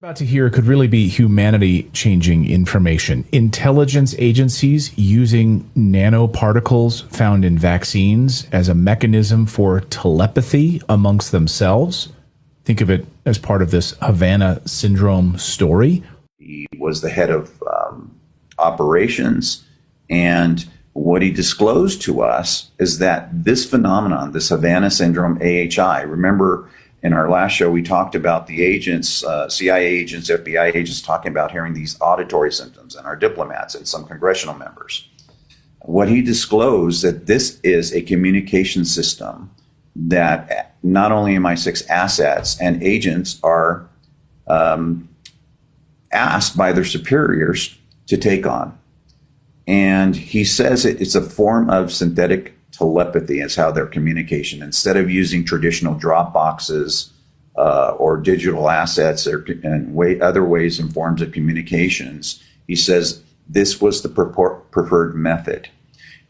About to hear could really be humanity-changing information. Intelligence agencies using nanoparticles found in vaccines as a mechanism for telepathy amongst themselves. Think of it as part of this Havana syndrome story. He was the head of operations, and what he disclosed to us is that this phenomenon, this Havana syndrome, AHI, remember in our last show, we talked about the agents, CIA agents, FBI agents talking about hearing these auditory symptoms, and our diplomats and some congressional members. What he disclosed that this is a communication system that not only MI6 assets and agents are asked by their superiors to take on. And he says it's a form of synthetic telepathy is how their communication, instead of using traditional drop boxes or digital assets and other ways and forms of communications, he says this was the preferred method.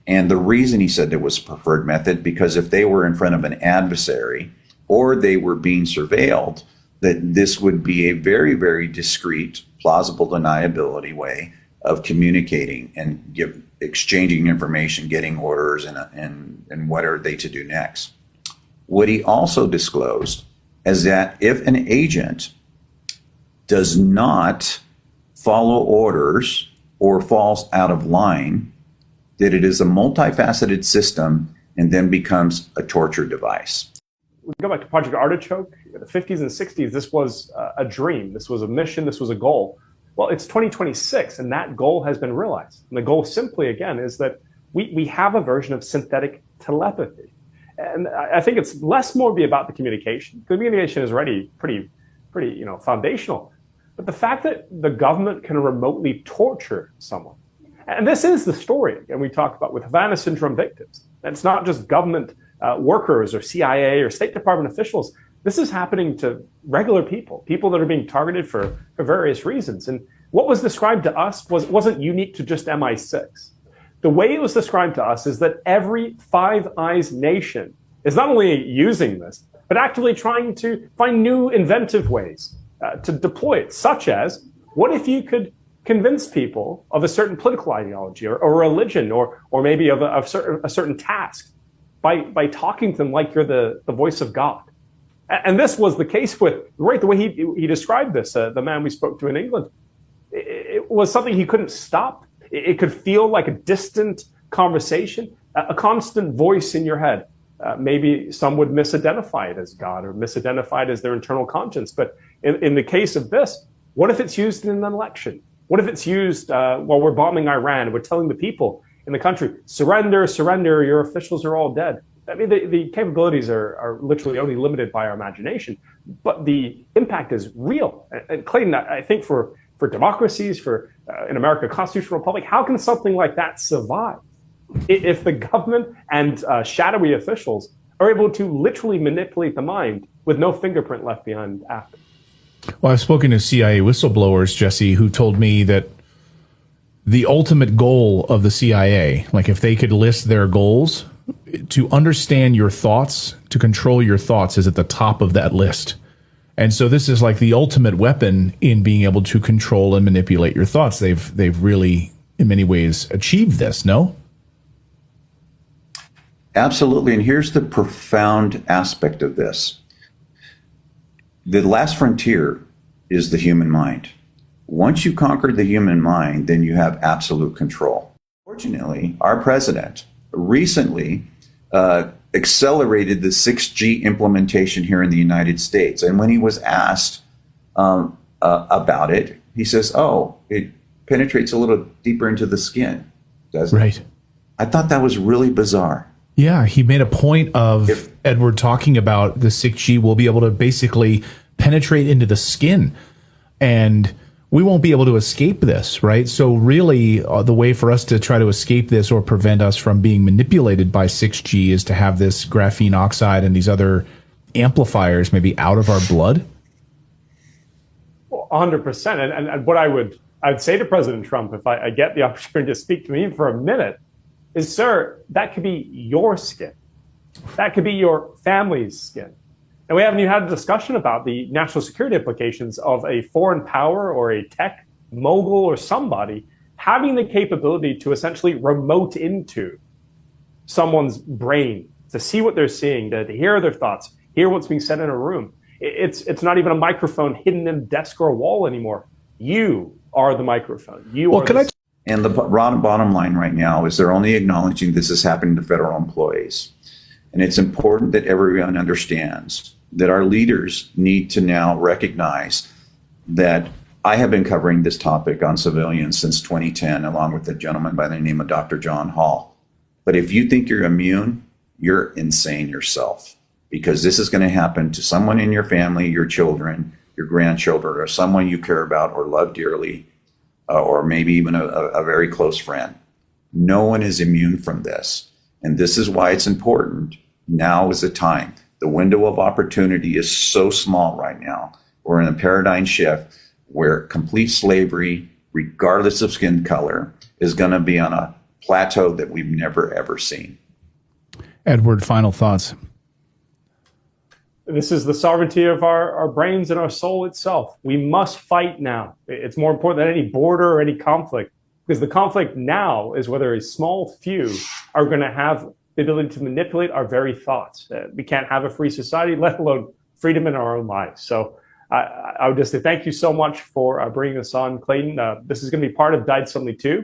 And the reason he said it was a preferred method, because if they were in front of an adversary or they were being surveilled, that this would be a very, very discreet, plausible deniability way of communicating and exchanging information, getting orders, and what are they to do next. What he also disclosed is that if an agent does not follow orders or falls out of line, that it is a multifaceted system and then becomes a torture device. We go back to Project Artichoke. In the 50s and 60s, this was a dream. This was a mission. This was a goal. Well, it's 2026, and that goal has been realized. And the goal simply, again, is that we have a version of synthetic telepathy. And I think it's less more be about the communication. Communication is already pretty foundational. But the fact that the government can remotely torture someone, and this is the story, and we talk about with Havana syndrome victims. And it's not just government workers or CIA or State Department officials. This is happening to regular people that are being targeted for various reasons. And what was described to us wasn't unique to just MI6. The way it was described to us is that every Five Eyes nation is not only using this, but actively trying to find new inventive ways to deploy it, such as, what if you could convince people of a certain political ideology or religion or maybe of a certain task by talking to them like you're the voice of God. And this was the case with, right, the way he described this, the man we spoke to in England. It was something he couldn't stop. It could feel like a distant conversation, a constant voice in your head. Maybe some would misidentify it as God or misidentify it as their internal conscience. But in the case of this, what if it's used in an election? What if it's used while we're bombing Iran? We're telling the people in the country, surrender, surrender, your officials are all dead. I mean, the capabilities are literally only limited by our imagination, but the impact is real. And Clayton, I think for democracies, in America, constitutional republic, how can something like that survive if the government and shadowy officials are able to literally manipulate the mind with no fingerprint left behind after? Well, I've spoken to CIA whistleblowers, Jesse, who told me that the ultimate goal of the CIA, like if they could list their goals, to understand your thoughts, to control your thoughts, is at the top of that list. And so this is like the ultimate weapon in being able to control and manipulate your thoughts. They've really, in many ways, achieved this, no? Absolutely. And here's the profound aspect of this. The last frontier is the human mind. Once you conquer the human mind, then you have absolute control. Fortunately, our president recently accelerated the 6G implementation here in the United States. And when he was asked about it, he says, it penetrates a little deeper into the skin, doesn't it? Right. I thought that was really bizarre. Yeah, he made a point of, Edward, talking about the 6G will be able to basically penetrate into the skin. And we won't be able to escape this, right? So really, the way for us to try to escape this or prevent us from being manipulated by 6G is to have this graphene oxide and these other amplifiers maybe out of our blood? Well, 100%. And what I'd say to President Trump, if I get the opportunity to speak to him for a minute, is, sir, that could be your skin. That could be your family's skin. And we haven't even had a discussion about the national security implications of a foreign power or a tech mogul or somebody having the capability to essentially remote into someone's brain, to see what they're seeing, to hear their thoughts, hear what's being said in a room. It's not even a microphone hidden in a desk or a wall anymore. You are the microphone. And the bottom line right now is they're only acknowledging this is happening to federal employees. And it's important that everyone understands that our leaders need to now recognize that I have been covering this topic on civilians since 2010, along with a gentleman by the name of Dr. John Hall. But if you think you're immune, you're insane yourself, because this is going to happen to someone in your family, your children, your grandchildren, or someone you care about or love dearly, or maybe even a very close friend. No one is immune from this. And this is why it's important. Now is the time. The window of opportunity is so small right now. We're in a paradigm shift where complete slavery, regardless of skin color, is going to be on a plateau that we've never, ever seen. Edward, final thoughts. This is the sovereignty of our brains and our soul itself. We must fight now. It's more important than any border or any conflict, because the conflict now is whether a small few are going to have the ability to manipulate our very thoughts. We can't have a free society, let alone freedom in our own lives. So I would just say thank you so much for bringing us on, Clayton. This is going to be part of Died Suddenly 2.